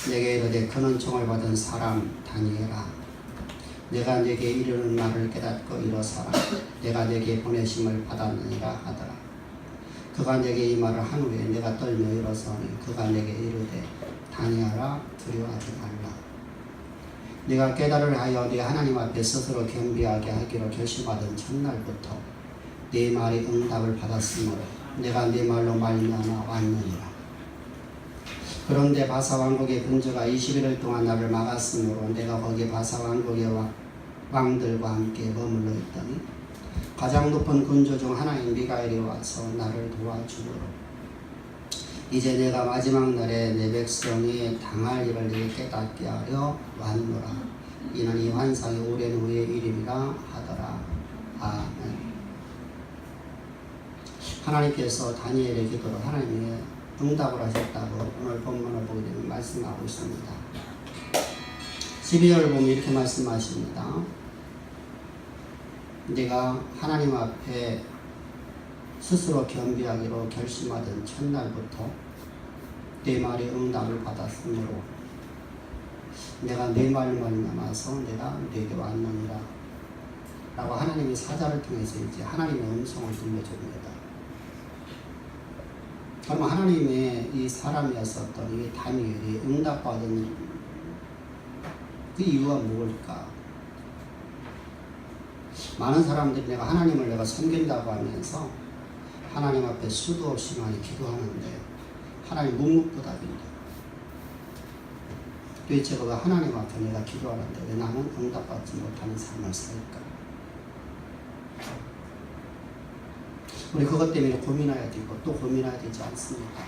내게 이르되 큰 은총을 받은 사람 다니엘아, 내가 내게 이르는 말을 깨닫고 일어서라. 내가 내게 보내심을 받았느니라 하더라. 그가 내게 이 말을 한 후에 내가 떨며 일어서니 그가 내게 이르되 다니엘아, 두려워하지 말라. 네가 깨달을 하여 네 하나님 앞에 스스로 겸비하게 하기로 결심하던 첫날부터 네 말이 응답을 받았으므로 내가 네 말로 말미암아 왔느니라. 그런데 바사 왕국의 군주가 21일 동안 나를 막았으므로 내가 거기 바사 왕국의 왕들과 함께 머물러 있더니 가장 높은 군주 중 하나인 미가엘이 와서 나를 도와주므로 이제 내가 마지막 날에 내 백성이 당할 일을 네게 깨닫게 하려 왔노라. 이는 이 환상이 오랜 후의 일임이라 하더라. 아멘. 하나님께서 다니엘의 기도로 하나님의 응답을 하셨다고 오늘 본문을 보게 되면 말씀하고 있습니다. 12절 보면 이렇게 말씀하십니다. 네가 하나님 앞에 스스로 겸비하기로 결심하던 첫날부터 네 말의 응답을 받았으므로 내가 네 말을 말미암아서 내가 네게 왔느니라 라고 하나님이 사자를 통해서 이제 하나님의 음성을 들려줍니다. 그럼 하나님의 이 사람이었었던 이 다니엘이 응답받은 그 이유가 뭘까? 많은 사람들이 내가 하나님을 내가 섬긴다고 하면서 하나님 앞에 수도 없이 많이 기도하는데 하나님 묵묵부답입니다. 도대체 그가 하나님 앞에 내가 기도하는데 왜 나는 응답받지 못하는 삶을 살까? 우리 그것 때문에 고민해야 되고 또 고민해야 되지 않습니까?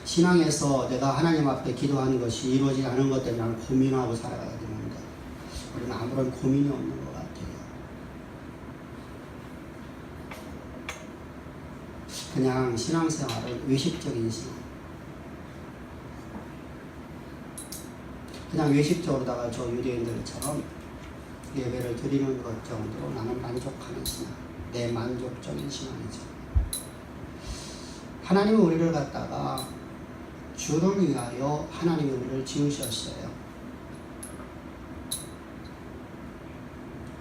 신앙에서 내가 하나님 앞에 기도하는 것이 이루어지지 않은 것 때문에 나는 고민하고 살아가야 되는데 우리는 아무런 고민이 없는 것 같아요. 그냥 신앙생활은 의식적인 신앙. 그냥 의식적으로다가 저 유대인들처럼 예배를 드리는 것 정도로 나는 만족하는 신앙. 내 만족적인 신앙이죠. 하나님은 우리를 갖다가 주를 위하여 하나님이 우리를 지으셨어요.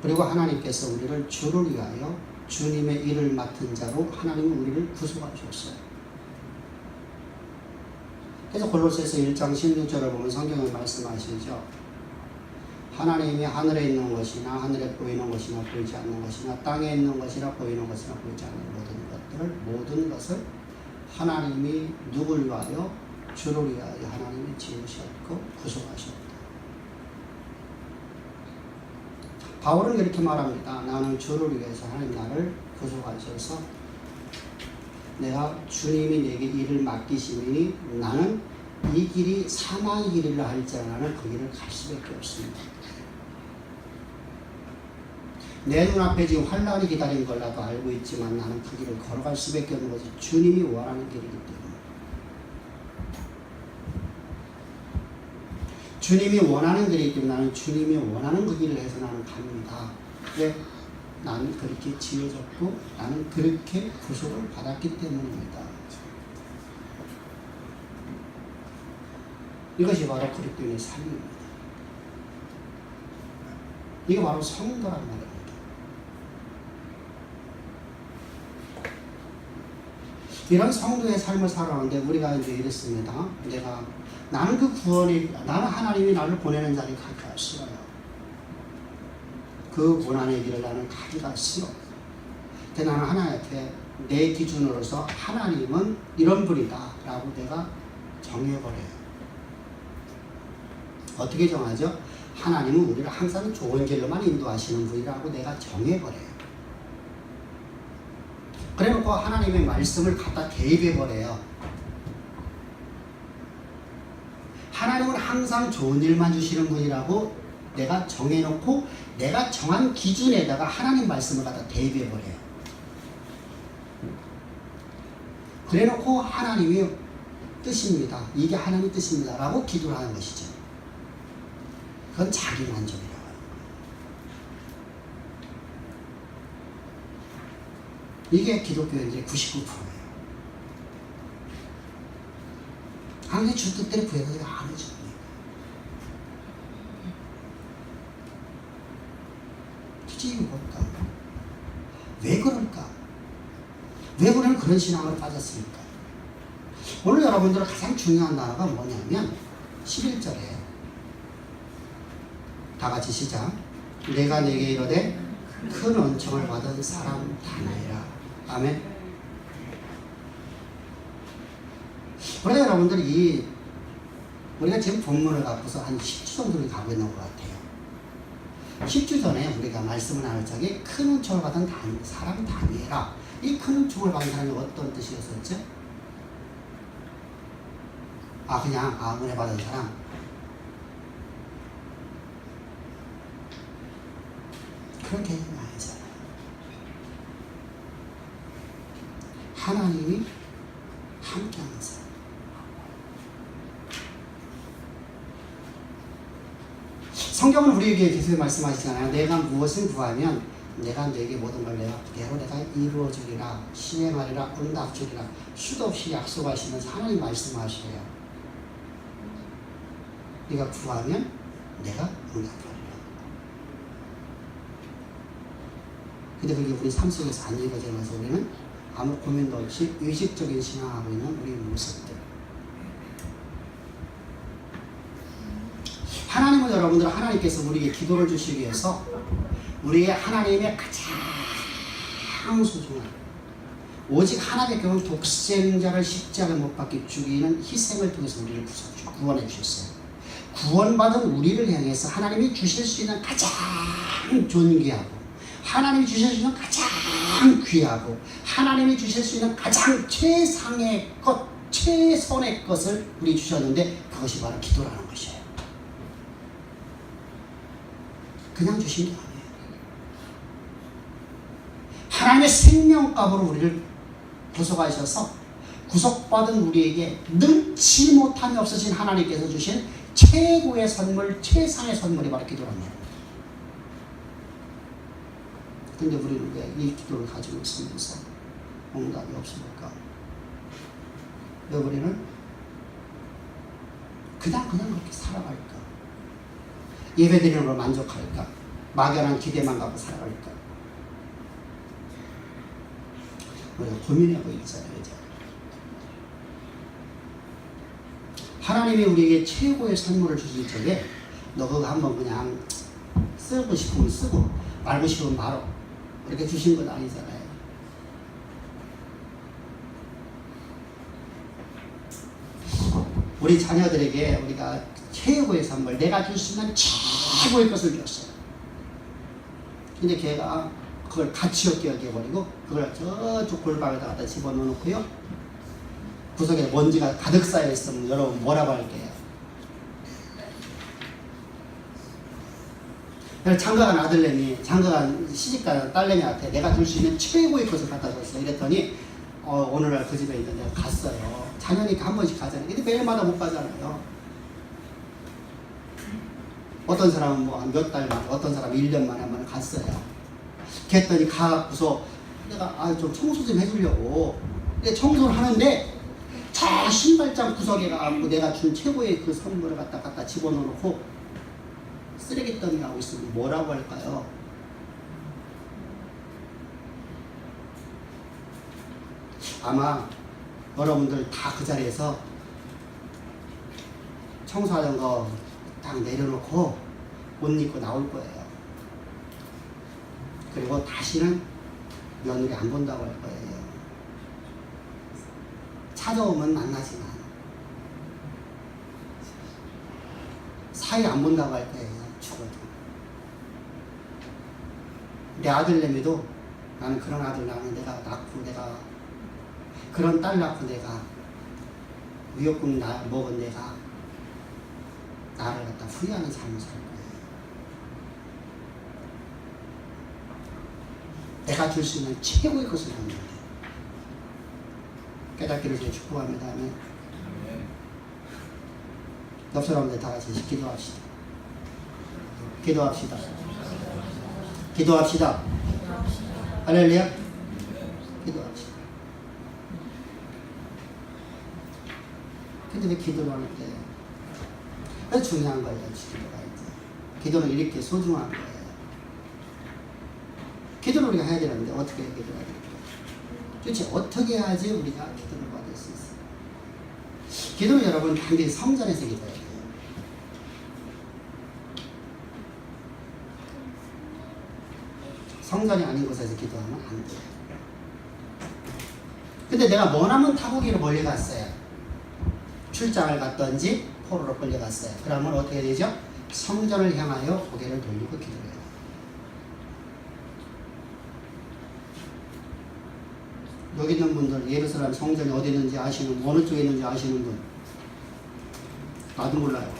그리고 하나님께서 우리를 주를 위하여 주님의 일을 맡은 자로 하나님은 우리를 구속하셨어요. 그래서 골로새서 1장 16절을 보면 성경에 말씀하시죠. 하나님이 하늘에 있는 것이나 하늘에 보이는 것이나 보이지 않는 것이나 땅에 있는 것이나 보이는 것이나 보이지 않는 모든 것을 하나님이 누굴 위하여? 주를 위하여 하나님이 지으셨고 구속하셨다. 바울은 이렇게 말합니다. 나는 주를 위해서 하나님 나를 구속하셔서 내가 주님이 내게 일을 맡기시니 나는 이 길이 사망의 길이라 할지라도 나는 그 길을 갈 수밖에 없습니다. 내 눈앞에 지금 환란이 기다린 걸 나도 알고 있지만 나는 그 길을 걸어갈 수밖에 없는 것이 주님이 원하는 길이기 때문에 주님이 원하는 길이기 때문에 나는 주님이 원하는 그 길을 해서 나는 갑니다. 왜? 나는 그렇게 지어졌고 나는 그렇게 구속을 받았기 때문입니다. 이것이 바로 그리스도인의 삶입니다. 이게 바로 성도란 말입니다. 이런 성도의 삶을 살아가는데 우리가 이제 이랬습니다. 나는 그 구원이, 나는 하나님이 나를 보내는 자리 가기가 싫어요. 그 고난의 길을 나는 가기가 싫어. 근데 나는 하나님 앞에 내 기준으로서 하나님은 이런 분이다 라고 내가 정해버려요. 어떻게 정하죠? 하나님은 우리를 항상 좋은 길로만 인도하시는 분이라고 내가 정해버려요. 그래놓고 하나님의 말씀을 갖다 대입해버려요. 하나님은 항상 좋은 일만 주시는 분이라고 내가 정해놓고 내가 정한 기준에다가 하나님 말씀을 갖다 대입해버려요. 그래놓고 하나님이 뜻입니다. 이게 하나님의 뜻입니다. 라고 기도를 하는 것이죠. 그건 자기 만족이라고 하는 거예요. 이게 기독교인들의 99%예요. 하나님의 주 뜻대로 구해서 내가 안 해주는 거예요. 이게 뭘까? 왜 그럴까? 왜 우리는 그런 신앙으로 빠졌습니까? 오늘 여러분들 가장 중요한 단어가 뭐냐면 11절에 다 같이 시작. 내가 내게 이르되 큰 은총을 받은 사람 다니라. 아멘. 그러나 여러분들이 우리가 지금 본문을 갖고서 한 10주 정도를 가고 있는 것 같아요. 10주 전에 우리가 말씀을 나눌 적에 큰 은총을 받은 사람 다니라. 이 큰 은총을 받은 사람이 어떤 뜻이었었죠? 그냥 은혜 받은 사람. 그런 개념이 아니잖아요. 하나님이 함께하는 사람. 성경은 우리에게 계속 말씀하시잖아요. 내가 무엇을 구하면 내가 내게 모든 걸 내가 이루어주리라, 시행하리라, 응답주리라. 수도 없이 약속하시면서 하나님 말씀하셔요. 네가 구하면 내가 응답하리라. 근데 그게 우리 삶 속에서 안 이루어지면서 우리는 아무 고민도 없이 의식적인 신앙하고 있는 우리 모습들. 하나님은 여러분들 하나님께서 우리에게 기도를 주시기 위해서 우리의 하나님의 가장 소중한 오직 하나님의 경우 독생자를 십자가에 못 박혀 죽이는 희생을 통해서 우리를 구원해 주셨어요. 구원받은 우리를 향해서 하나님이 주실 수 있는 가장 존귀하고 하나님이 주실 수 있는 가장 귀하고 하나님이 주실 수 있는 가장 최상의 것, 최선의 것을 우리 주셨는데 그것이 바로 기도라는 것이에요. 그냥 주신 게 아니에요. 하나님의 생명값으로 우리를 구속하셔서 구속받은 우리에게 능치 못함이 없으신 하나님께서 주신 최고의 선물, 최상의 선물이 바로 기도랍니다. 근데 우리는 왜 이 기도를 가지고 있으면서 응답이 없습니까? 왜 우리는 그냥 그렇게 살아갈까? 예배드리는 걸 만족할까? 막연한 기대만 갖고 살아갈까? 우리가 고민하고 있잖아요. 이제. 하나님이 우리에게 최고의 선물을 주실 적에 너 그거 한번 그냥 쓰고 싶으면 쓰고 말고 싶으면 말어 이렇게 주신 건 아니잖아요. 우리 자녀들에게 우리가 최고의 선물, 내가 줄 수 있는 최고의 것을 줬어요. 근데 걔가 그걸 가치 없게 여겨버리고 그걸 저쪽 골방에다 갖다 집어넣어놓고요. 구석에 먼지가 가득 쌓여있으면 여러분 뭐라고 할게요? 장가간 아들내미, 장가간 시집간 딸내미한테 내가 줄 수 있는 최고의 것을 갖다 줬어. 이랬더니 오늘날 그 집에 있는데 내가 갔어요. 자녀니까 한 번씩 가잖아요. 근데 매일마다 못 가잖아요. 어떤 사람은 뭐 몇 달 만에, 어떤 사람은 1년 만에 한 번 갔어요. 그랬더니 가고서 내가 좀 청소 좀 해주려고. 근데 청소를 하는데 저 신발장 구석에 가고 내가 준 최고의 그 선물을 갖다 집어넣어놓고 쓰레기더미 하고 있으면 뭐라고 할까요? 아마 여러분들 다 그 자리에서 청소하던 거 딱 내려놓고 옷 입고 나올 거예요. 그리고 다시는 며느리 안 본다고 할 거예요. 찾아오면 만나지만 사이 안 본다고 할 거예요. 죽어도. 내 아들내미도 나는 그런 아들 낳는 내가 낳고 내가 그런 딸 낳고 내가 위협금 먹은 내가 나를 갖다 후회하는 삶을 살 거예요. 내가 줄 수 있는 최고의 것을 줬는데 깨닫기를 제 축복합니다. 아멘. 옆 사람들 다 같이 기도합시다. 기도합시다. 기도합시다. 할렐루야. 기도합시다. 근데 왜 기도를 하는데? 그래서 중요한 거예요. 기도가 이제. 기도는 이렇게 소중한 거예요. 기도를 우리가 해야 되는데 어떻게 기도가 될까요? 도대체 어떻게 해야지 우리가 기도를 받을 수 있어요? 기도는 여러분 반드시 성전에서 기도해야 돼요. 성전이 아닌 곳에서 기도하면 안 돼요. 근데 내가 머나먼 타국으로 멀리 갔어요. 출장을 갔던지 포로로 끌려갔어요. 그러면 어떻게 되죠? 성전을 향하여 고개를 돌리고 기도해요. 여기 있는 분들 예루살렘 성전이 어디 있는지 아시는 분, 어느 쪽에 있는지 아시는 분? 나도 몰라요.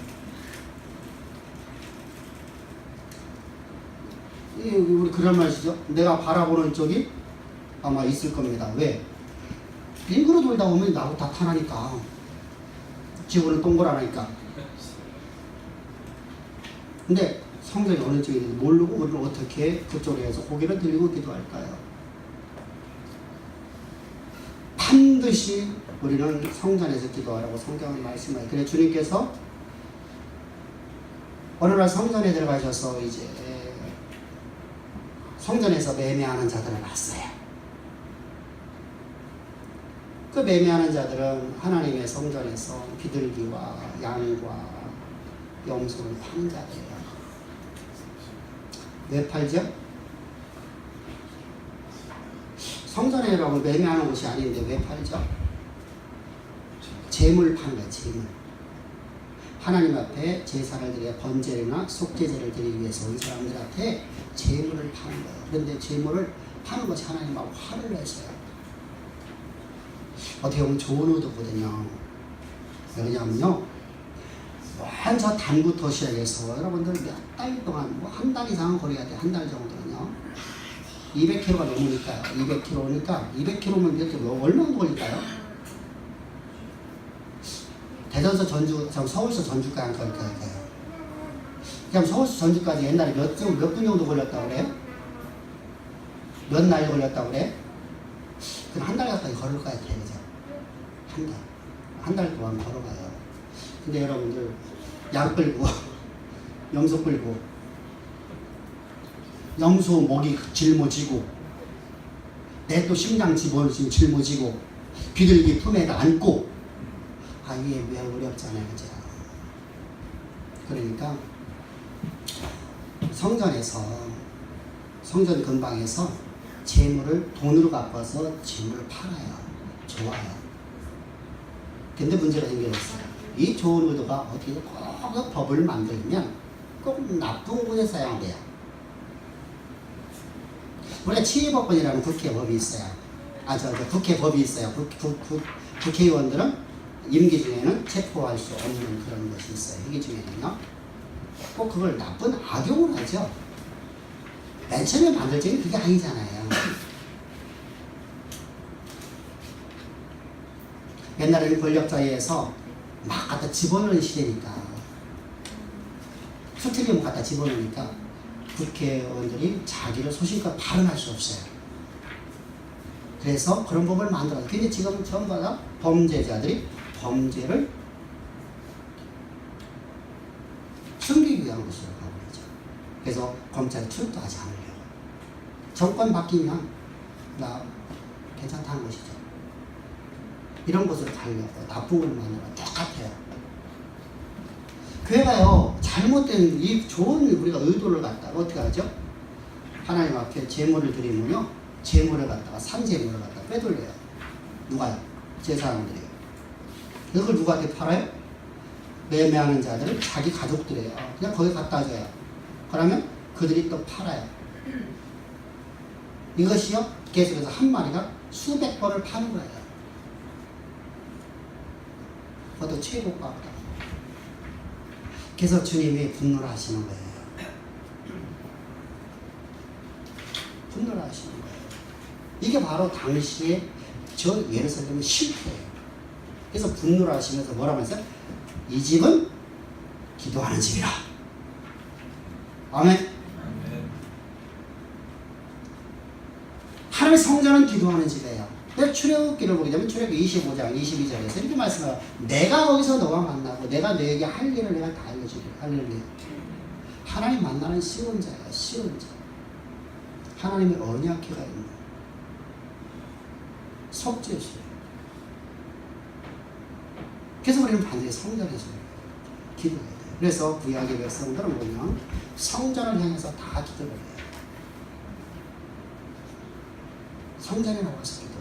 우리 그런 말이죠. 내가 바라보는 쪽이 아마 있을 겁니다. 왜? 빙그로 돌다 보면 나하고 다 타나니까. 지구는 동그라니까. 근데 성전이 어느 쪽에 있는지 모르고 우리는 어떻게 그쪽으로 해서 고개를 들리고 기도할까요? 반드시 우리는 성전에서 기도하라고 성경은 말씀해요. 그래 주님께서 어느 날 성전에 들어가셔서 이제 성전에서 매매하는 자들을 봤어요. 그 매매하는 자들은 하나님의 성전에서 비둘기와 양과 염소를 파는 자들이에요. 왜 팔죠? 성전이라고 매매하는 곳이 아닌데 왜 팔죠? 재물 파는 거예요. 재물. 하나님 앞에 제사를 드려 번제나 속죄제를 드리기 위해서 이 사람들한테 재물을 파는 거예요. 그런데 재물을 파는 것이 하나님하고 화를 내세요. 어떻게 보면 좋은 의도거든요. 왜냐면요, 완전 단부터 시작해서 여러분들 몇 달 동안 뭐 한 달 이상은 걸어야 돼. 한 달 정도는요. 200km가 넘으니까요. 200km니까 200km면 몇 킬로, 얼마나 걸릴까요? 대전서 전주, 서울서 전주까지 갈 거예요. 그냥 서울서 전주까지 옛날에 몇 분 정도 걸렸다고 그래요? 몇 날 걸렸다고 그래? 그럼 한 달 가까이 걸을 것 같아요. 그죠? 한 달. 한 달 동안 걸어가요. 근데 여러분들, 양 끌고, 염소 끌고, 염소 목이 짊어지고, 내 또 심장 짊어지고, 비둘기 품에다 안고, 아, 이게 왜 어렵잖아요. 그죠? 그러니까, 성전 근방에서 재물을 돈으로 갚아서 재물을 팔아요. 좋아요. 근데 문제가 생겨졌어요. 이 좋은 의도가 어떻게 꼭 법을 만들면 꼭 나쁜 곳에 사용돼요. 원래 치의법권이라는 국회법이 있어요. 국회법이 있어요. 국회의원들은 임기 중에는 체포할 수 없는 그런 것이 있어요. 임기 중에는요. 꼭 그걸 나쁜 악용을 하죠. 맨 처음에 만들 적이 그게 아니잖아요. 옛날에는 권력자에서 막 갖다 집어넣는 시대니까, 스트리움 갖다 집어넣으니까 국회의원들이 자기를 소신껏 발언할 수 없어요. 그래서 그런 법을 만들어요. 근데 지금은 전부 다 범죄자들이 범죄를 숨기기 위한 것으로 가고 있죠. 그래서 검찰이 출두하지 않으려고. 정권 바뀌면 나 괜찮다는 것이죠. 이런 것으로 가려고 나쁜 걸 만들어 똑같아요. 교회가요, 잘못된 이 좋은 우리가 의도를 갖다가 어떻게 하죠? 하나님 앞에 제물을 드리면요, 제물을 갖다가 산제물을 갖다가 빼돌려요. 누가요? 제사장들이요. 그걸 누구한테 팔아요? 매매하는 자들은 자기 가족들이에요. 그냥 거기 갖다 줘요. 그러면 그들이 또 팔아요. 이것이요, 계속해서 한 마리가 수백 번을 파는 거예요. 그것도 최고가보다. 그래서 주님이 분노를 하시는 거예요. 분노를 하시는 거예요. 이게 바로 당시에 저 예루살렘의 실패예요. 그래서 분노를 하시면서 뭐라고 했어요? 이 집은 기도하는 집이라. 아멘. 하나님의 성전은 기도하는 집이에요. 출애굽기를 보게 되면 출애굽기 25장 22절에서 이렇게 말씀해요. 내가 거기서 너와 만나고 내가 너에게 할 일을 내가 다 알려주리라. 할렐루야. 하나님 만나는 쉬운 자야. 쉬운 자. 하나님의 언약궤가 있는 속죄수예요. 그래서 우리는 반드시 성전에서 기도해야 돼요. 그래서 구약의 백성들은 보면 성전을 향해서 다 기도를 해요. 성전에 나와서 기도해요.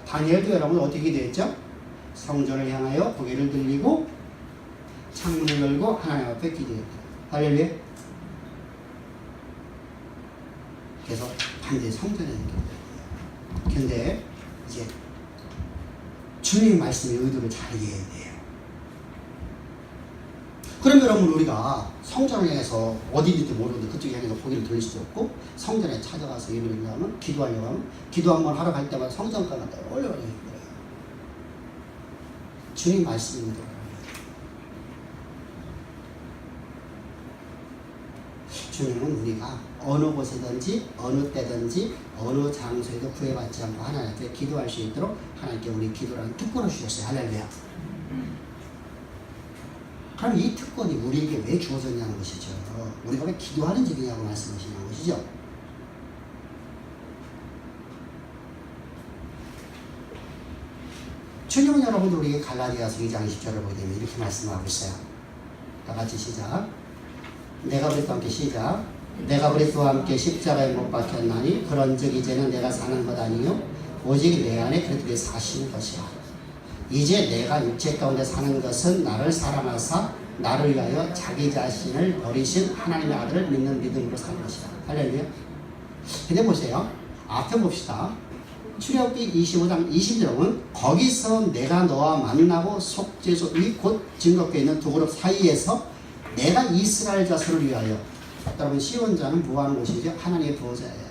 다니엘도 여러분 어떻게 기도했죠? 성전을 향하여 고개를 들리고 창문을 열고 하나님 앞에 기도했다. 할렐루야. 그래서 반드시 성전에 기도해요. 그런데 이제 주님의 말씀의 의도를 잘 이해해야 돼요. 그럼 여러분 우리가 성전을 향해서 어디인지도 모르는데 그쪽에 향해서 고개를 돌릴 수도 없고 성전에 찾아가서 예배를 하면 기도하려고 하면 기도 한번 하러 갈 때마다 성전가 간다. 얼마나 힘들어요. 주님 말씀이 들어요. 주님은 우리가 어느 곳에든지 어느 때든지 어느 장소에도 구애받지 않고 하나님께 기도할 수 있도록 하나님께 우리 기도라는 특권을 주셨어요. 할렐루야. 그럼 이 특권이 우리에게 왜 주어졌냐는 것이죠. 우리가 왜 기도하는 집이냐고 말씀하시는 것이죠. 주님은 여러분들 우리에게 갈라디아서 2장 20절을 보게 되면 이렇게 말씀하고 있어요. 다 같이 시작. 내가 그리스도와 함께 시작. 내가 그리스도와 함께 십자가에 못 박혔나니 그런즉 이제는 내가 사는 것 아니요 오직 내 안에 그리스도의 사시는 것이야. 이제 내가 육체 가운데 사는 것은 나를 사랑하사 나를 위하여 자기 자신을 버리신 하나님의 아들을 믿는 믿음으로 사는 것이다. 할렐루야. 근데 보세요. 앞에 봅시다. 출애굽기 25장 20절은 거기서 내가 너와 만나고 속죄소 이 곧 증거궤 있는 두 그룹 사이에서 내가 이스라엘 자손을 위하여. 여러분 시온자는 뭐 하는 곳이죠? 하나님의 보호자예요.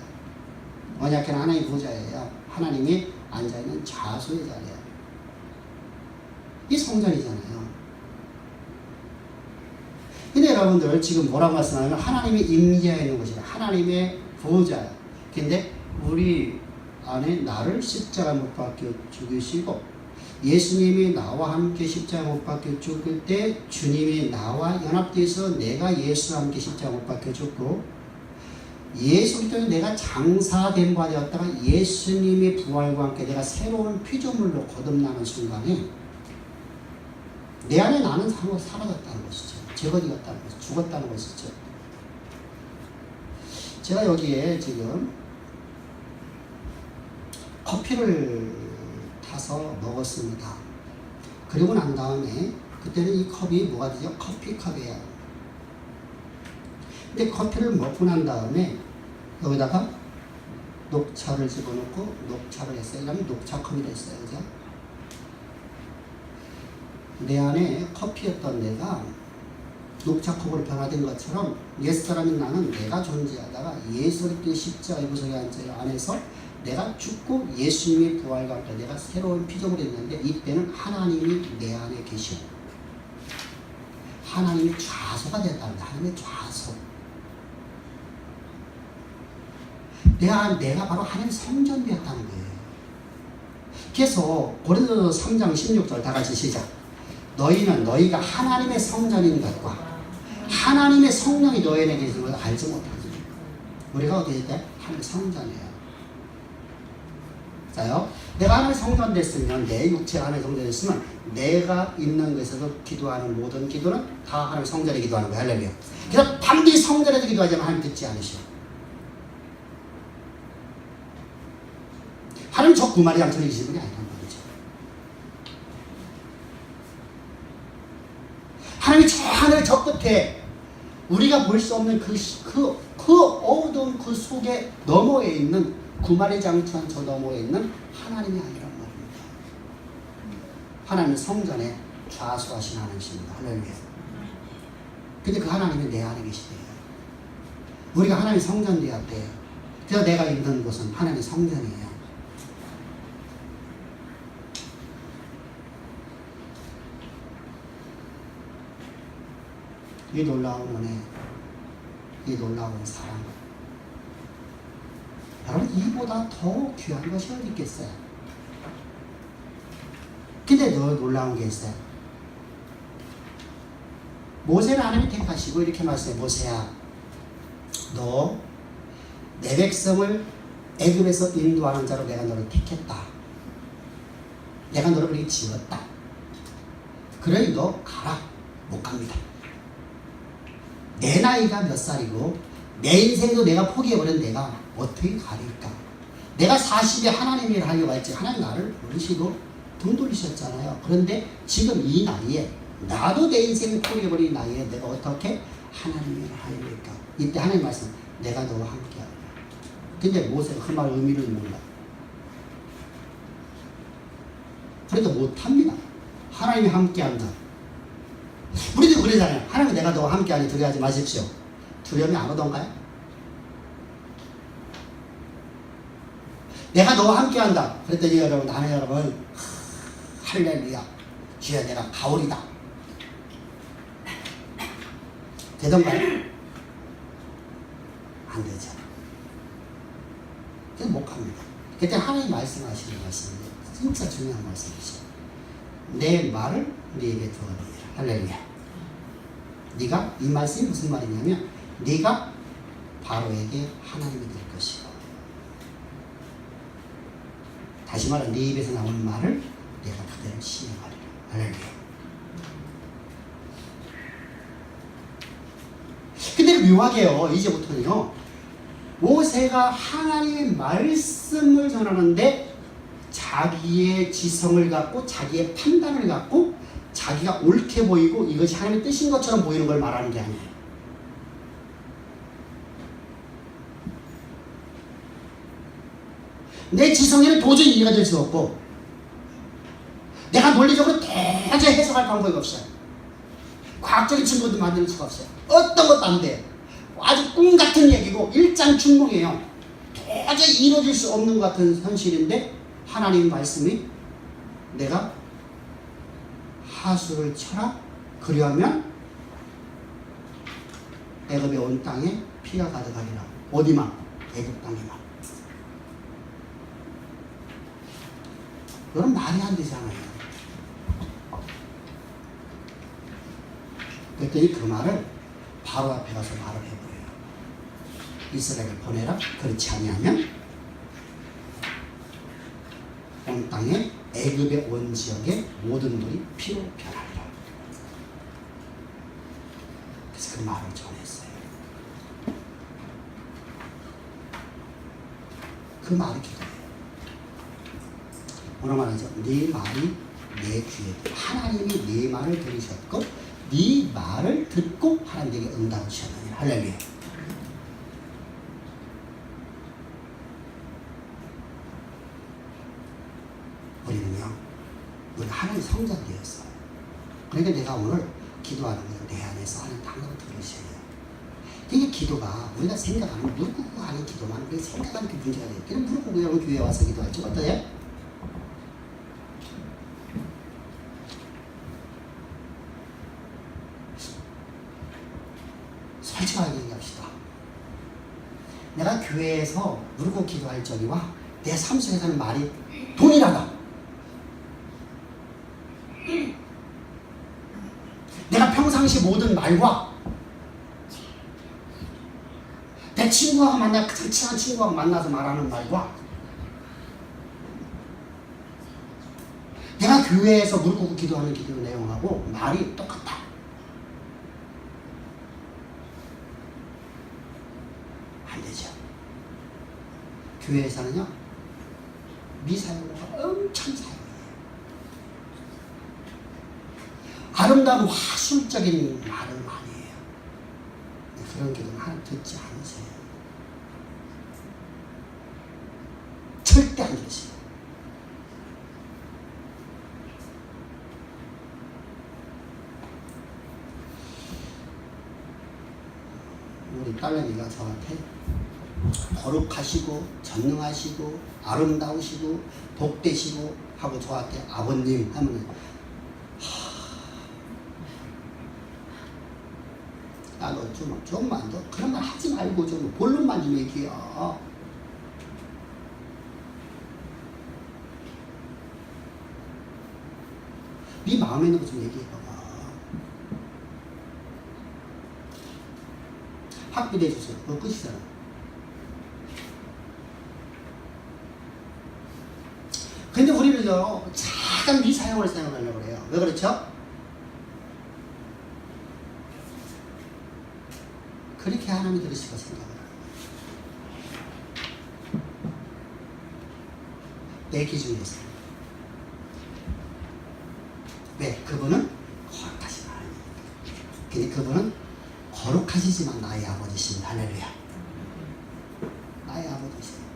언약궤는 하나님의 보호자예요. 하나님이 앉아있는 좌소의 자리예요. 이 성전이잖아요. 근데 여러분들 지금 뭐라고 말씀하냐면 하나님의 임재하에 있는 것이다. 하나님의 보호자야. 근데 우리 안에 나를 십자가 못 박혀 죽이시고 예수님이 나와 함께 십자가 못 박혀 죽을 때 주님이 나와 연합돼서 내가 예수와 함께 십자가 못 박혀 죽고 예수 그리스도에 내가 장사된 바 되었다가 예수님의 부활과 함께 내가 새로운 피조물로 거듭나는 순간에 내 안에 나는 사라졌다는 것이죠. 제거되었다는 것이죠. 죽었다는 것이죠. 제가 여기에 지금 커피를 타서 먹었습니다. 그리고 난 다음에 그때는 이 컵이 뭐가 되죠? 커피컵이에요. 근데 커피를 먹고 난 다음에 여기다가 녹차를 집어넣고 녹차를 했어요. 그러면 녹차컵이 됐어요. 그죠? 내 안에 커피였던 내가 녹차컵으로 변화된 것처럼 옛사람인 나는 내가 존재하다가 예수 그리스도의 십자가의 구속의 안전 안에서 내가 죽고 예수님의 부활과 함께 내가 새로운 피조물이 됐는데 이때는 하나님이 내 안에 계시고 하나님이 좌소가 됐답니다. 하나님의 좌소. 내가 바로 하나님의 성전 되었다는 거예요. 그래서 고린도서 3장 16절 다 같이 시작. 너희는 너희가 하나님의 성전인 것과 하나님의 성령이 너희 안에 계신 걸 알지 못하지. 우리가 어디 있을 때 하나님의 성전이에요. 자요. 내가 하나님의 성전 됐으면 내 육체가 하나님의 성전 됐으면 내가 있는 곳에서 기도하는 모든 기도는 다 하나님의 성전에 기도하는 거야. 할렐루야. 그래서 반드시 성전에서 기도하지만 하나님 듣지 않으시오. 하나님 저 구마리 양천에 계신 분이 아니란 말이죠. 하나님이 저 하늘 저 끝에 우리가 볼 수 없는 그 어두운 그 속에 너머에 있는 구마리 장천 저 너머에 있는 하나님이 아니란 말입니다. 하나님은 성전에 좌수하신 하나님이십니다. 할렐루야. 근데 그 하나님이 내 안에 계시대요. 우리가 하나님의 성전 되었대요. 그래서 내가 있는 곳은 하나님의 성전이에요. 이 놀라운 은혜, 이 놀라운 사랑. 여러분 이보다 더 귀한 것이 어디 있겠어요? 근데 더 놀라운 게 있어요. 모세를 하나님이 택하시고 이렇게 말씀해. 모세야, 너 내 백성을 애굽에서 인도하는 자로 내가 너를 택했다. 내가 너를 그렇게 지었다. 그러니 너 가라. 못 갑니다. 내 나이가 몇 살이고 내 인생도 내가 포기해버린 내가 어떻게 가릴까? 내가 40에 하나님을 하려고 했지. 하나님 나를 부르시고 등 돌리셨잖아요. 그런데 지금 이 나이에 나도 내 인생을 포기해버린 나이에 내가 어떻게 하나님을 하려니까? 이때 하나님 말씀, 내가 너와 함께하리라. 근데 모세가 그 말 의미를 몰라. 그래도 못합니다. 하나님이 함께한다. 우리도 그러잖아요. 하나님 내가 너와 함께하니 두려워하지 마십시오. 두려움이 안 오던가요? 내가 너와 함께한다. 그랬더니 여러분, 나는 여러분 할렐루야, 주여 내가 가오리다. 되던가요? 안 되죠. 그래서 못 갑니다. 그때 하나님 말씀하시는 말씀인데 진짜 중요한 말씀이죠. 내 말을 네 입에 두었느니라. 할렐루야. 네가, 이 말씀이 무슨 말이냐면 네가 바로에게 하나님이 될 것이고, 다시 말해 네 입에서 나오는 말을 내가 그대로 시행하리라. 할렐루야. 근데 묘하게요, 이제부터는요, 모세가 하나님의 말씀을 전하는데 자기의 지성을 갖고 자기의 판단을 갖고 자기가 옳게 보이고 이것이 하나님의 뜻인 것처럼 보이는 걸 말하는 게 아니에요. 내 지성에는 도저히 이해가 될 수 없고 내가 논리적으로 도저히 해석할 방법이 없어요. 과학적인 증거도 만들 수가 없어요. 어떤 것도 안 돼요. 아주 꿈 같은 얘기고 일장춘몽이에요. 도저히 이루어질 수 없는 것 같은 현실인데 하나님 말씀이 내가 하수를 쳐라. 그리하면 애굽에 온 땅에 피가 가득하리라. 어디만? 애굽 땅에만. 그건 말이 안 되잖아요. 그랬더니 그 말을 바로 앞에 가서 말을 해버려요. 이스라엘을 보내라. 그렇지 아니하면 온 땅에 애굽의 온 지역의 모든 돌이 피로 변하리라. 그래서 그 말을 전했어요. 그 말이 기도예요. 뭐라 말하죠? 네 말이 내 귀에, 하나님이 네 말을 들으셨고 네 말을 듣고 하나님에게 응답을 주셨느니라. 할렐루야. 우리는요, 우리가 하나님의 성자되었어요. 그러니까 내가 오늘 기도하는 건 내 안에서 하나님 당연히 들으셔야 돼요. 이게 기도가 우리가 생각하는 무릎 꿇고 하는 기도만 우리가 생각하는 게 문제가 돼요. 그럼 무릎 꿇고 여러분 교회에 와서 기도할지 어떠세요? 솔직하게 얘기합시다. 내가 교회에서 무릎 꿇고 기도할 적이와 내 삶 속에서 하는 말이 동일하다. 내가 평상시 모든 말과 내 친구가 만나 가장 친한 친구가 만나서 말하는 말과 내가 교회에서 무릎 꿇고 기도하는 기도 내용하고 말이 똑같다. 안 되죠. 교회에서는요, 미사용어가 엄청 사용해요. 아름다운 화술적인 말을 많이 해요. 그런 기도는 하나님 듣지 않으세요. 절대 안 들으세요. 우리 딸내미가 저한테 거룩하시고 전능하시고 아름다우시고 복되시고 하고 저한테 아버님 하면 너 좀만 더 그런 말 하지 말고 좀 본론만 좀 얘기해. 네 마음에 있는 거 좀 얘기해봐봐. 학비 내주세요. 그거 끝이잖아. 근데 우리는요, 작은 미사용을 사용하려고 그래요. 왜 그렇죠? 그렇게 하나님이 들으시고 생각을 해요. 내 기준에서. 왜? 그분은 거룩하신 하나님. 근데 그분은 거룩하시지만 나의 아버지십니다. 할렐루야. 나의 아버지십니다.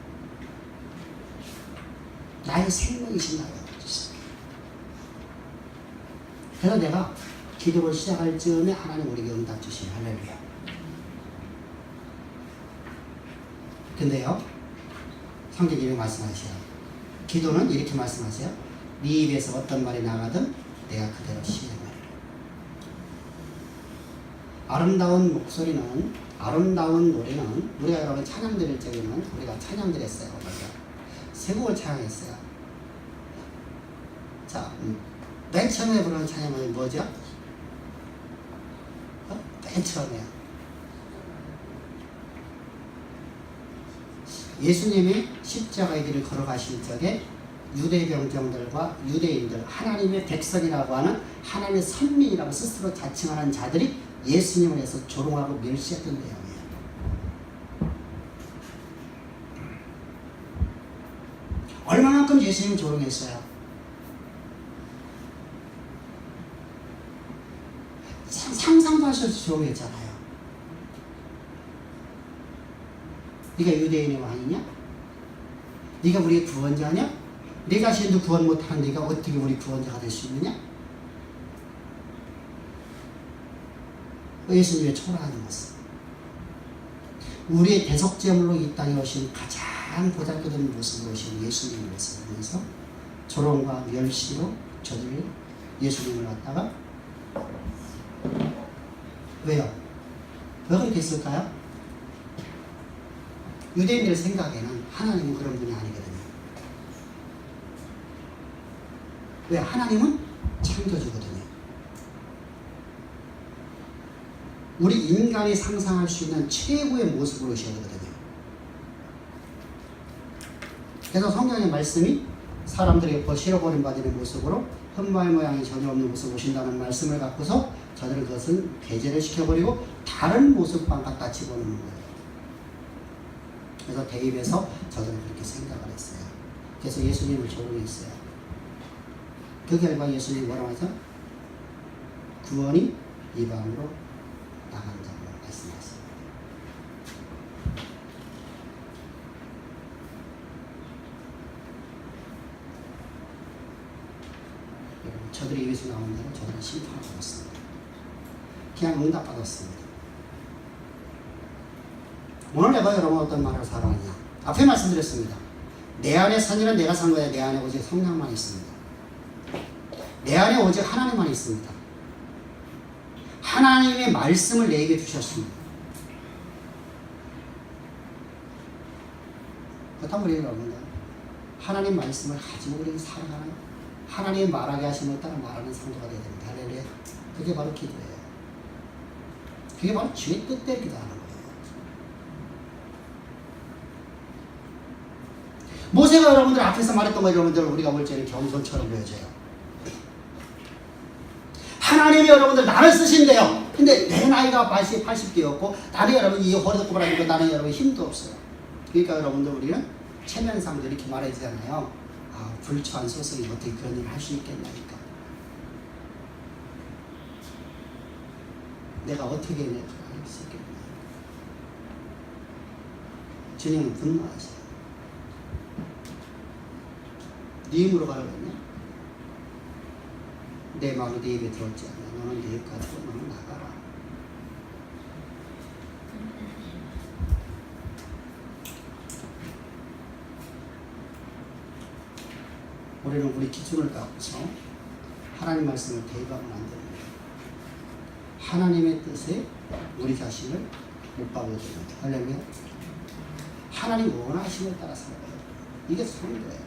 나의 생명이신 나의 아버지십니다. 그래서 내가 기도를 시작할 즈음에 하나님 우리에게 응답 주시는 할렐루야. 근데요, 성경님이 말씀하세요. 기도는 이렇게 말씀하세요. 네 입에서 어떤 말이 나가든 내가 그대로 시행하리라. 아름다운 목소리는, 아름다운 노래는, 우리가 여러분 찬양 드릴 적에는 우리가 찬양 드렸어요. 세 곡을 찬양했어요. 자, 맨 처음에 부르는 찬양은 뭐죠? 맨 처음에요. 예수님이 십자가의 길을 걸어가실 적에 유대 병정들과 유대인들, 하나님의 백성이라고 하는 하나님의 선민이라고 스스로 자칭하는 자들이 예수님을 해서 조롱하고 멸시했던 내용이에요. 얼마만큼 예수님 조롱했어요? 상상도 할 수 없이 조롱했잖아요. 네가 유대인의 왕이냐? 네가 우리의 구원자냐? 네 자신도 구원 못하는 네가 어떻게 우리 구원자가 될 수 있느냐? 예수님의 초라한 모습. 우리의 대속제물로 이 땅에 오신 가장 보잘것없는 모습으로 오신 예수님의 모습을 보면서 조롱과 멸시로 저들이 예수님을 갖다가 왜요? 왜 그렇게 했을까요? 유대인들 생각에는 하나님은 그런 분이 아니거든요. 왜? 하나님은 창조주거든요. 우리 인간이 상상할 수 있는 최고의 모습으로 오셔야 되거든요. 그래서 성경의 말씀이 사람들에게 실어버림받는 모습으로 흠말 모양이 전혀 없는 모습으로 오신다는 말씀을 갖고서 저들은 그것은 배제를 시켜버리고 다른 모습만 갖다 집어넣는 거예요. 그래서 대입해서 저들은 그렇게 생각을 했어요. 그래서 예수님을 조롱했어요. 그 결과 예수님이 뭐라고 하죠? 구원이 이방으로 나간다고 말씀하셨습니다. 저들의 입에서 나온 대로 저들은 심판을 받았습니다. 그냥 응답받았습니다. 오늘 내가 여러분 어떤 말을 사랑하냐? 앞에 말씀드렸습니다. 내 안에 선이란 내가 산 거야. 내 안에 오직 성령만 있습니다. 내 안에 오직 하나님만 있습니다. 하나님의 말씀을 내게 주셨습니다. 그렇다면 우리 여러분들 하나님 말씀을 가지고 우리는 살아가나요? 하나님이 말하게 하심을 따라 말하는 성도가 되어야 됩니다. 할렐루야. 그게 바로 기도예요. 그게 바로 주의 뜻대로 기도하는 거예요. 모세가 여러분들 앞에서 말했던 거 여러분들 우리가 볼 때는 겸손처럼 보여져요. 하나님이 여러분들 나를 쓰신대요. 근데 내 나이가 80대였고 나는 여러분 이 허리도 꼬부라지고 나는 여러분 힘도 없어요. 그러니까 여러분들 우리는 체면상도 이렇게 말해주잖아요. 아, 불초한 소속이 어떻게 그런 일을 할 수 있겠냐니까. 내가 어떻게 할 수 있겠냐. 주님은 분노하세요. 네 힘으로 가라고 했냐? 내 마음이 네 입에 들어오지 않냐? 너는 네 입 가지고 너는 나가라. 우리는 우리 기준을 갖고서 하나님 말씀을 대입하면 안 됩니다. 하나님의 뜻에 우리 자신을 못 박아야 됩니다. 하려면 하나님 원하심을 따라 살아가요. 이게 성도예요.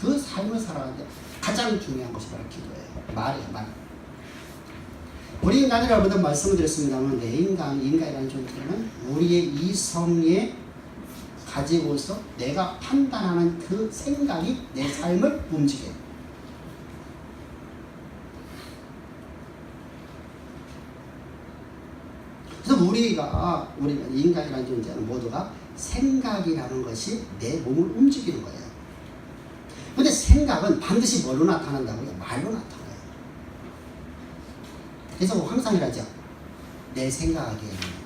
그 삶을 살아가는데 가장 중요한 것이 바로 기도예요. 말이에요, 말. 우리 인간이 여러분들 말씀을 드렸습니다만 인간이라는 존재는 우리의 이성에 가지고서 내가 판단하는 그 생각이 내 삶을 움직여요. 그래서 우리가 인간이라는 존재는 모두가 생각이라는 것이 내 몸을 움직이는 거예요. 근데 생각은 반드시 뭘로 나타난다고요? 말로 나타나요. 그래서 항상 이러죠. 내 생각이에요.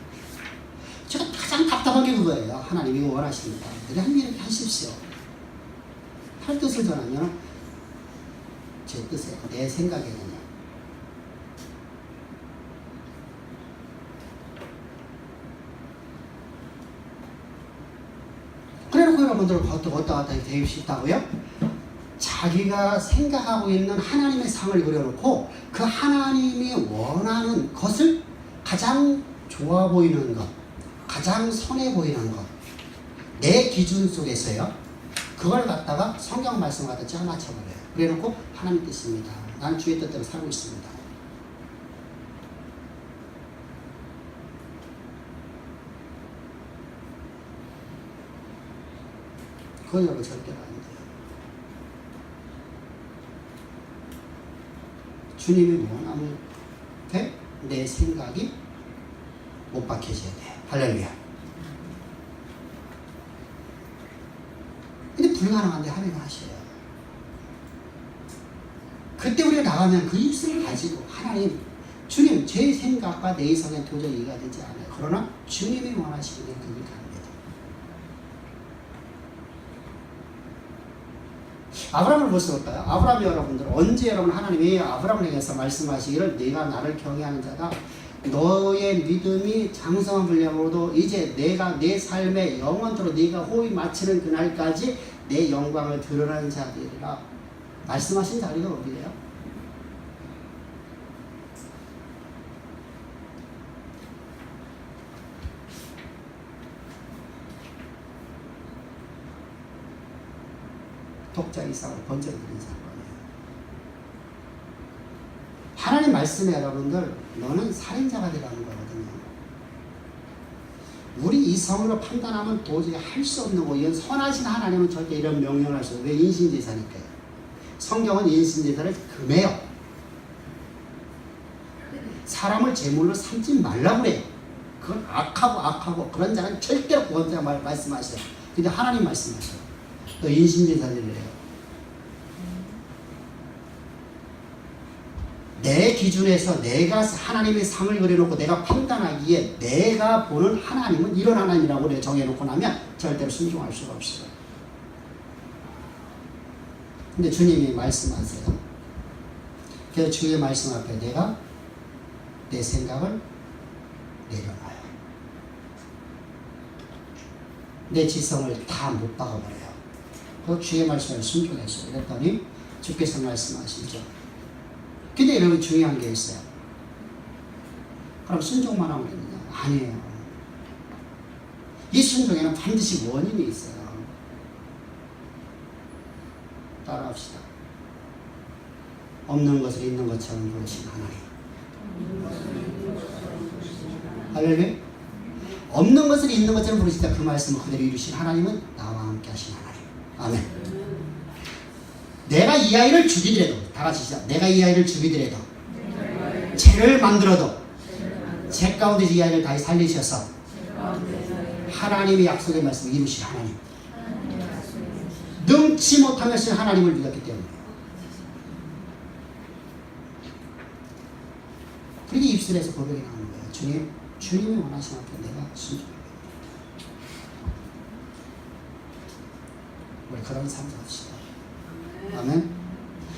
제가 가장 답답한 게 그거예요. 하나님이 원하십니다. 그냥 이렇게 하십시오. 할 뜻을 전하면 제 뜻이에요. 내 생각이에요. 그래놓고 여러분들 어떠 되기 쉽다고요? 자기가 생각하고 있는 하나님의 상을 그려놓고 그 하나님이 원하는 것을 가장 좋아 보이는 것, 가장 선해 보이는 것, 내 기준 속에서요. 그걸 갖다가 성경 말씀 갖다 짜 맞춰버려요. 그래놓고 하나님 뜻입니다. 난 주의 뜻대로 살고 있습니다. 그건 여러분 절대로 안 돼요. 주님이 원하면 돼? 내 생각이 못 박혀져야 돼. 할렐루야. 근데 불가능한데 하나님 하셔요. 그때 우리가 나가면 그 입술을 가지고 하나님, 주님 제 생각과 내 이성에 도저히 이해가 되지 않아요. 그러나 주님이 원하시는 게 그게 갑니다. 아브라함을 보실까요? 아브라함이 여러분들 언제 여러분 하나님이 아브라함을 향해서 말씀하시기를 네가 나를 경외하는 자다. 너의 믿음이 장성한 분량으로도 이제 내가 내 삶의 영원토록 네가 호의 마치는 그날까지 내 영광을 드러나는 자들이라 말씀하신 자리가 어디예요? 독자 이삭을 번져드린 사건이에요. 하나님 말씀에 여러분들 너는 살인자가 되라는 거거든요. 우리 이성으로 판단하면 도저히 할 수 없는 거. 이건 선하신 하나님은 절대 이런 명령을 할 수 없어요. 왜? 인신제사니까요. 성경은 인신제사를 금해요. 사람을 제물로 삼지 말라고 그래요. 그건 악하고 그런 자는 절대로 구원자 말씀하셔요. 근데 하나님 말씀하셔요. 또 인신제사를 해요. 내 기준에서 내가 하나님의 상을 그려놓고 내가 판단하기에 내가 보는 하나님은 이런 하나님이라고 정해놓고 나면 절대로 순종할 수가 없어요. 근데 주님이 말씀하세요. 그래서 주의 말씀 앞에 내가 내 생각을 내려놔요. 내 지성을 다 못 박아버려요. 그 주의 말씀을 순종했어요. 그랬더니 주께서 말씀하시죠. 근데 여러분 중요한 게 있어요. 그럼 순종만 하면 되느냐? 아니에요. 이 순종에는 반드시 원인이 있어요. 따라합시다. 없는 것을 있는 것처럼 부르신 하나님. 할렐루야. 없는 것을 있는 것처럼 부르시다. 그 말씀을 그대로 이루신 하나님은 나와 함께 하신 하나님. 아멘. 내가 이 아이를 죽이더라도, 다 같이 시작. 내가 이 아이를 죽이더라도, 죄를 만들어도, 죄 가운데서 이 아이를 다시 살리셔서 하나님의 약속의 말씀을 이루신 하나님. 능치 못하신 하나님을 믿었기 때문에. 그게 입술에서 고백이 나오는 거예요. 주님이 원하시는 만큼 내가 순종합니다. 우리 그런 삶 삽시다. 아멘.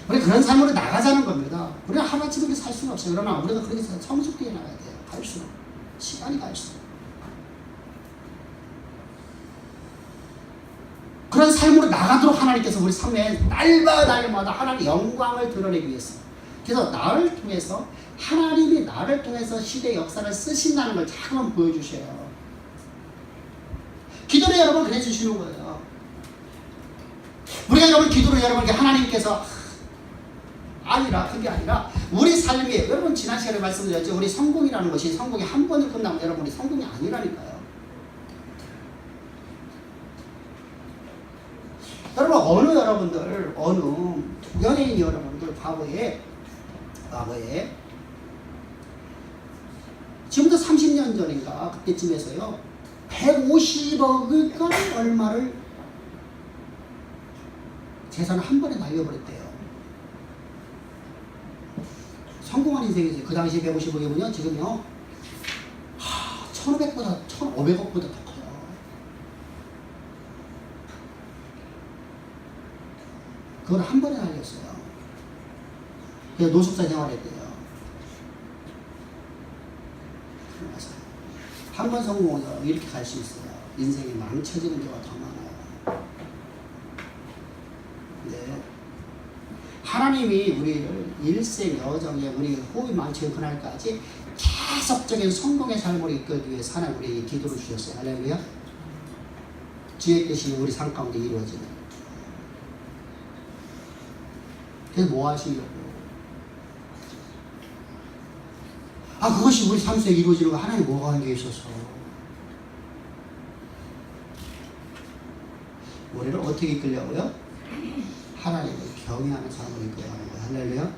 우리 그런 삶으로 나가자는 겁니다. 우리가 하루아침에 그렇게 살 수는 없어요. 그러나 우리가 그렇게 성숙되게 나가야 돼요. 갈수록. 시간이 갈수록. 그런 삶으로 나가도록 하나님께서 우리 삶에 날마다 하나님의 영광을 드러내기 위해서. 그래서 나를 통해서 하나님이 나를 통해서 시대 역사를 쓰신다는 걸 자꾸만 보여주셔요. 기도를 여러분 그래 주시는 거예요. 우리가 여러분 기도를 여러분께 하나님께서 아니라 그게 아니라 우리 삶이 여러분 지난 시간에 말씀드렸죠. 우리 성공이라는 것이 성공이 한 번을 끝나면 여러분이 성공이 아니라니까요. 여러분 어느 연예인 여러분들 과거에 지금부터 30년 전인가 그때쯤에서요 150억을 얼마를 재산을 한 번에 날려버렸대요. 성공한 인생이지. 그 당시 150억이면요 지금요 1500보다 1500억보다 더 커요. 그걸 한 번에 날렸어요. 그래서 노숙자 생활했대요. 한 번 성공해서 이렇게 갈 수 있어요. 인생이 망쳐지는 경우가 더 많아요. 네. 하나님이 우리를 일생 여정에 우리 호흡이 망치는 그날까지 계속적인 성공의 삶을 이끌기 위해서 하나님 우리에게 기도를 주셨어요. 할렐루야. 주의 뜻이 우리 삶 가운데 이루어지는. 그래서 뭐 하시려고? 그것이 우리 삶 속에 이루어지는 거 하나님 뭐가 한 게 있어서 우리를 어떻게 이끌려고요? 하나님을 경외하는 사람으로 이끌어가는 거예요. 할렐루야.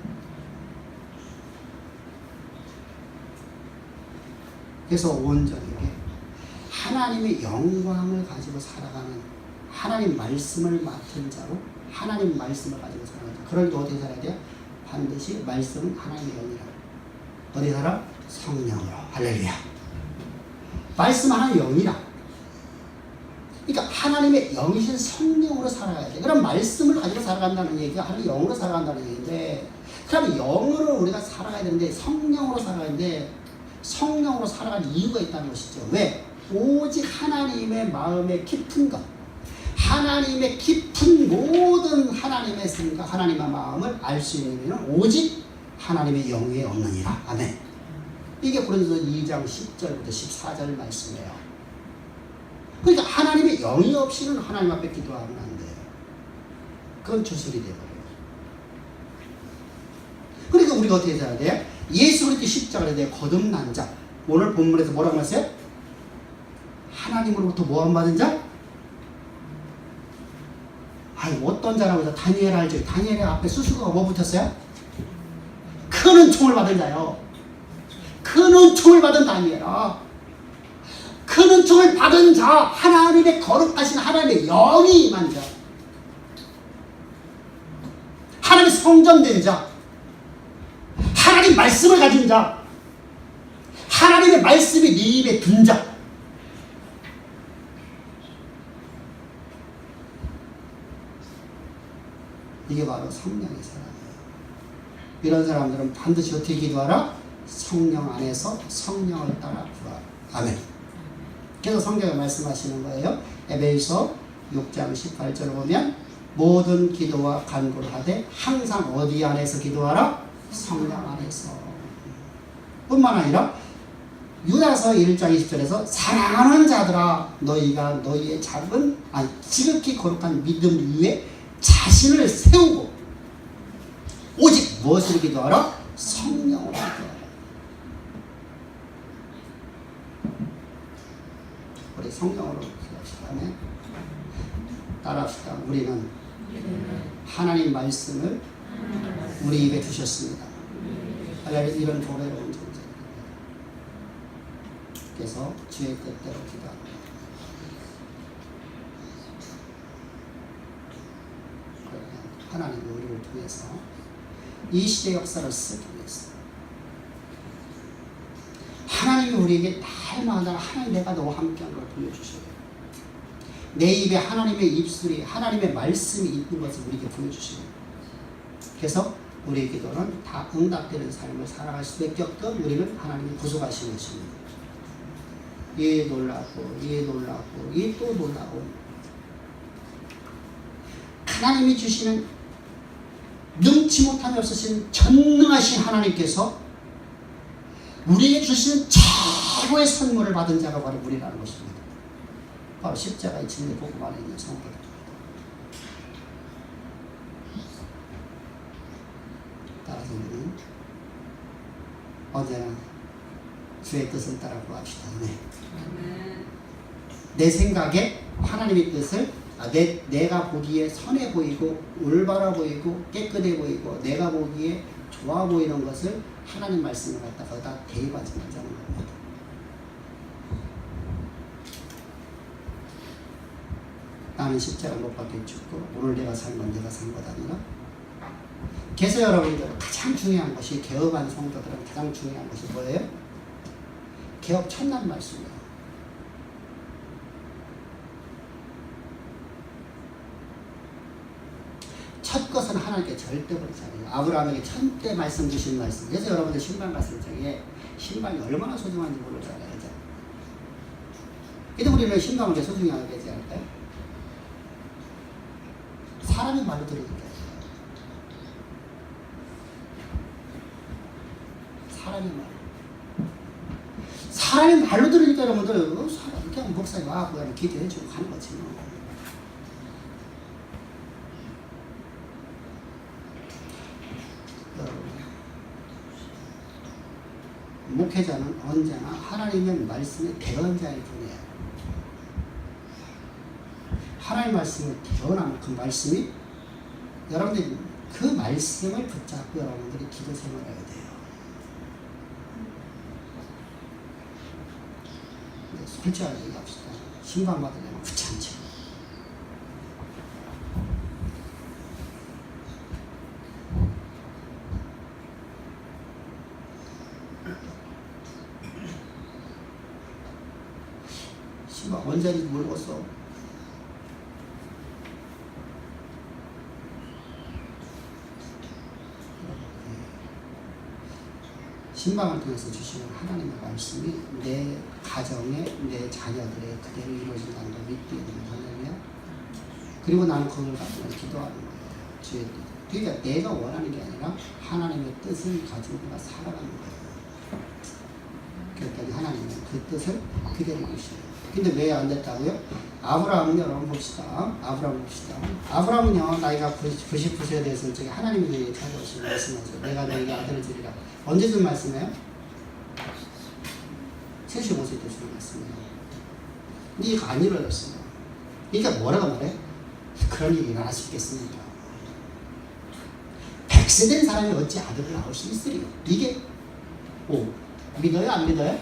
그래서 온전하게 하나님의 영광을 가지고 살아가는 하나님 말씀을 맡은 자로 하나님 말씀을 가지고 살아가는 자. 그럴 때 어떻게 살아야 돼요? 반드시 말씀은 하나님의 영이라. 어디 살아? 성령으로. 할렐루야. 말씀 하나님의 영이라. 그러니까 하나님의 영이신 성령으로 살아가야 돼. 그럼 말씀을 가지고 살아간다는 얘기가 하나님의 영으로 살아간다는 얘기인데, 그럼 영으로 우리가 살아가야 되는데 성령으로 살아가는데 성령으로 살아가는 이유가 있다는 것이죠. 왜? 오직 하나님의 마음의 깊은 것, 하나님의 깊은 모든 하나님의 생각, 하나님의 마음을 알 수 있는 것은 오직 하나님의 영에 없느니라. 아멘. 이게 고린도서 2장 10절부터 14절 말씀이에요. 그러니까 하나님의 영이 없이는 하나님 앞에 기도하면 안 돼요. 그건 주술이 되어버려요. 그러니까 우리가 어떻게 해야 돼요? 예수 그리스도 십자가에 대해 거듭난 자. 오늘 본문에서 뭐라고 했어요? 하나님으로부터 모함받은 자? 어떤 자라고 해서 다니엘 알죠? 다니엘의 앞에 수수가 뭐 붙었어요? 큰 은총을 받은 자요. 큰 은총을 받은 다니엘아. 큰 은총을 받은 자, 하나님의 거룩하신 하나님의 영이 임한 자, 하나님의 성전된 자, 하나님 말씀을 가진 자, 하나님의 말씀이 네 입에 든 자. 이게 바로 성령의 사람이에요. 이런 사람들은 반드시 어떻게 기도하라? 성령 안에서 성령을 따라 구하라. 아멘. 그래서 성경에 말씀하시는 거예요. 에베소서 6장 18절을 보면 모든 기도와 간구를 하되 항상 어디 안에서 기도하라? 성령 안에서. 뿐만 아니라 유다서 1장 20절에서 사랑하는 자들아 너희가 너희의 작은 지극히 거룩한 믿음 위에 자신을 세우고 오직 무엇을 기도하라? 성령으로 기도하라. 우리 성령으로 기도합시다. 따라합시다. 우리는 하나님 말씀을 우리 입에 두셨습니다. 이런 조례로운 존재입니다. 그래서 주의 뜻대로 기도합니다. 하나님이 우리를 통해서 이 시대 역사를 쓰기 위해서 하나님이 우리에게 날마다 하나님 내가 너와 함께한 걸 보여주셔요. 내 입에 하나님의 입술이 하나님의 말씀이 있는 것을 우리에게 보여주시고, 그래서 우리의 기도는 다 응답되는 삶을 살아갈 수밖에 없던 우리는 하나님이 구속하시는 것입니다. 이 놀라고 이 놀라고 이 또 놀라고 하나님이 주시는 능치 못함이 없으신 전능하신 하나님께서 우리에게 주시는 최고의 선물을 받은 자가 바로 우리라는 것입니다. 바로 십자가의 진리 복음 안에 있는 성도들. 우리는 언제나 주의 뜻을 따라 구합시다. 네. 내 생각에 하나님의 뜻을 내가 보기에 선해 보이고 올바라 보이고 깨끗해 보이고 내가 보기에 좋아 보이는 것을 하나님 말씀을 갖다가 거기다 대입하지 말자는 겁니다. 나는 십자가 못 박혀 죽고 오늘 내가 산 건 내가 산 것 아니라. 그래서 여러분들 가장 중요한 것이 개업한 성도들은 가장 중요한 것이 뭐예요? 개업 첫날 말씀이에요. 첫 것은 하나님께 절대 버리지 않아요. 아브라함에게 첫때 말씀 주신 말씀. 그래서 여러분들 신발 말씀 중에 신발이 얼마나 소중한지 모르잖아요. 그죠? 근데 우리는 신발을 왜 소중히 하게 되지 않을까요? 사람의 말로 들으니까. 사람의 말로 들으니까 여러분들 그냥 목사님 와 그냥 기도해주고 가는 거지 뭐. 목회자는 언제나 하나님의 말씀의 대언자일 뿐이에요. 하나님의 말씀을 대언하는 그 말씀이 여러분들이 그 말씀을 붙잡고 여러분들이 기도 생활을 해야 돼요. 솔직하게 얘기합시다. 신방 받으려면 귀찮죠. 신방 언제인지 모르겠어. 신방을 통해서 주시는 하나님의 말씀이 내 가정에 내 자녀들의 그대로 이루어진다는 걸 믿게 되는 거예요. 그리고 나는 그걸 가지고 기도하는 거예요. 주의 뜻. 그러니까 내가 원하는 게 아니라 하나님의 뜻을 가지고 내가 살아가는 거예요. 그랬더니 하나님은 그 뜻을 그대로 이루시어요. 근데 왜 안 됐다고요? 아브라함은 여러분 봅시다. 아브라함은요 나이가 99세에 대해서 저기 하나님이 내게 찾아오시고 말씀하세요. 내가 너에게 아들을 주리라. 언제쯤 말씀해요? 75세 때 주는 말씀이에요. 근데 이거 안 이루어졌어요. 그러니까 뭐라고 말해? 그런 일이 일어날 수 있겠습니까? 100세 된 사람이 어찌 아들을 낳을 수 있으리요? 이게 믿어요? 안 믿어요?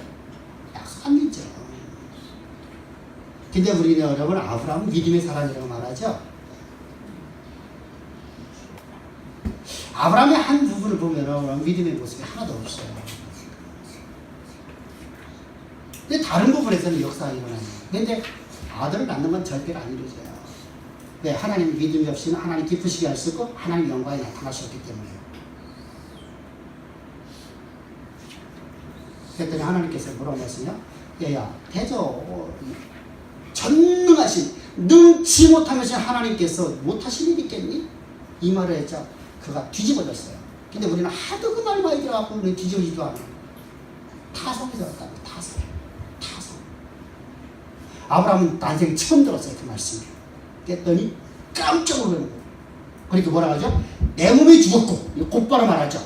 약속 안 믿죠. 근데 우리는 여러분 아브라함은 믿음의 사람이라고 말하죠. 아브라함의 한 부분을 보면 믿음의 모습이 하나도 없어요. 근데 다른 부분에서는 역사가 일어나요. 근데 아들을 낳는 건 절대로 안 이루어져요. 왜? 하나님 믿음이 없이는 하나님 기쁘시게 할 수 없고 하나님 영광에 나타나셨기 때문에요. 그랬더니 하나님께서 뭐라고 하시냐? 얘야 대저 전능하신 능치 못하신 하나님께서 못하신 일이 있겠니? 이 말을 했죠. 그가 뒤집어졌어요. 근데 우리는 하도 그 말 많이 들어갖고 우리는 뒤집어지도 않아요. 타성이 들었다고. 타성. 아브라함은 난생 처음 들었어요. 그 말씀을. 그랬더니 깜짝 놀라는 거예요. 그러니까 뭐라 하죠? 내 몸이 죽었고, 곧바로 말하죠.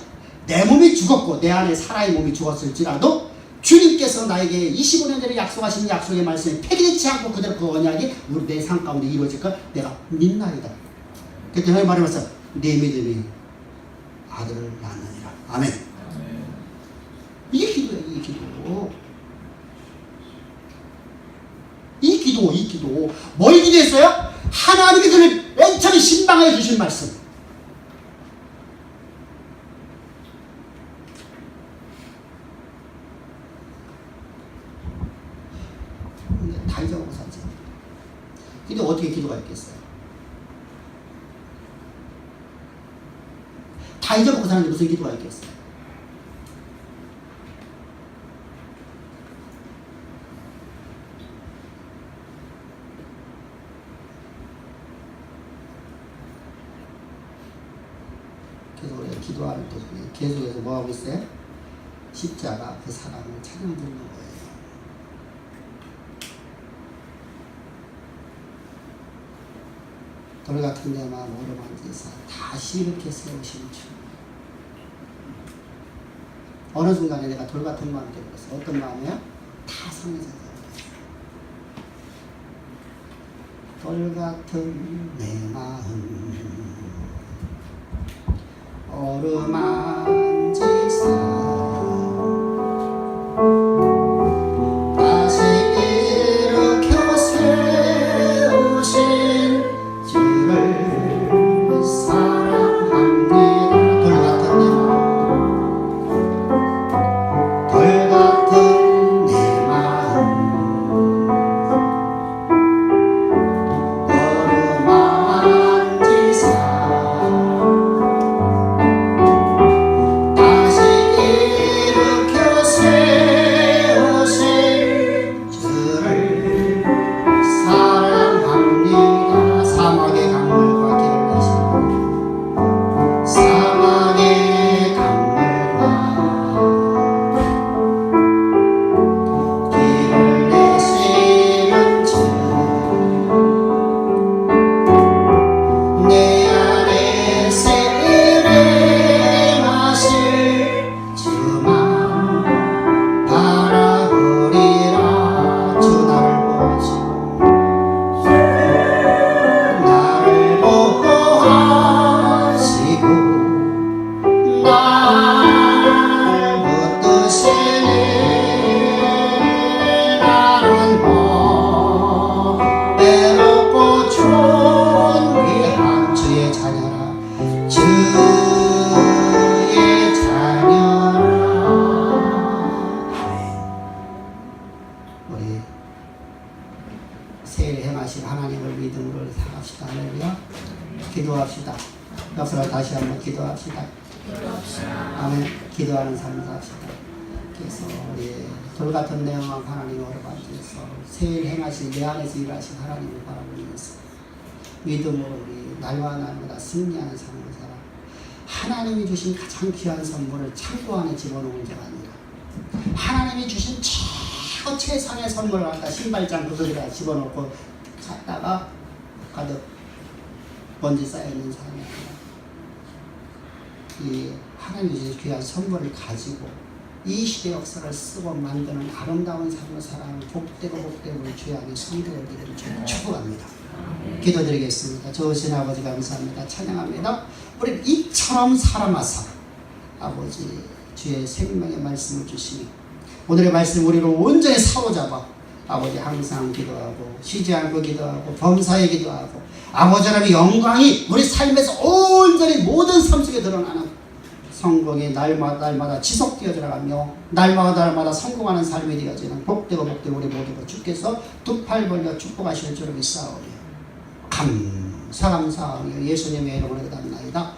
내 몸이 죽었고 내 안에 사라의 몸이 죽었을지라도 주님께서 나에게 25년 전에 약속하신 약속의 말씀이 폐기되지 않고 그대로 그 언약이 우리 내 삶 가운데 이루어질 걸 내가 믿나이다. 그때 하나님 말하면서 내 믿음이 아들을 낳느니라. 아멘. 이게 기도예요. 이 기도. 뭘 기도했어요? 하나님이 그를 맨 처음에 신방해 주신 말씀. 다 잊어먹고 살지. 근데 어떻게 기도가 있겠어요? 다 잊어먹고 사는데 무슨 기도가 있겠어요? 그래서 우리가 기도하는 때 계속해서 뭐 하고 있어요? 십자가 그 사람을 찬양 부르는 거예요. 돌 같은 데만 오르만지사 다시 이렇게 세우신 주. 어느 순간에 내가 돌 같은 마음이 되어버렸어. 어떤 마음이야? 다 상해서 돌 같은 내 마음 어루만지사 다시 일으켜 세우신 주를 사랑합니다. 돌 같은 내 마음 돌 같은 내 마음 어루만지사 다시 일으켜 세우신 주를 사랑합니다. 사막의 강물과 길을 내시고 사막의 강물과 길을 내시는 주 내 안에 세례하실 주만 바라보리라. 주 나를 보시고 나를 보호하시고 날 붙드시니 나는 외롭고 존귀한 주의 자녀라. 주의 자녀라. 우리 세일 행하신 하나님을 믿음으로 살갑시다. 할렐루야. 기도합시다. 역사를 다시 한번 기도합시다. 아멘. 기도하는 삶을 삽시다. 그래서 우리 돌 같은 내 마음 하나님 어루만지서 세일 행하신 내 안에서 일하신 하나님을 바라보면서 믿음으로 우리 날과 날마다 승리하는 삶을 살아 하나님이 주신 가장 귀한 선물을 창고 안에 집어넣은 자가 아니라 하나님이 주신 최고 최상의 선물을 갖다 신발장 구석에다 집어넣고 갔다가 가득 먼지 쌓여있는 사람이 아니라 이 하나님이 주신 귀한 선물을 가지고 이 시대 역사를 쓰고 만드는 아름다운 삶을 살아가는 복되고 우리 주의 안에 성도를 되기를 축복합니다. 기도드리겠습니다. 좋으신 아버지 감사합니다. 찬양합니다. 우리 이처럼 살아마사 아버지 주의 생명의 말씀을 주시니 오늘의 말씀 우리를 온전히 사로잡아 아버지 항상 기도하고 쉬지 않고 기도하고 범사에 기도하고 아버지 하나님의 영광이 우리 삶에서 온전히 모든 삶 속에 드러나는 성공이 날마다 지속되어 들어가며 날마다 성공하는 삶이 되어지는 복되고 우리 모두가 주께서 두 팔 벌려 축복하실 줄을 믿사오니 감사하며 예수님의 이름으로 기도합니다.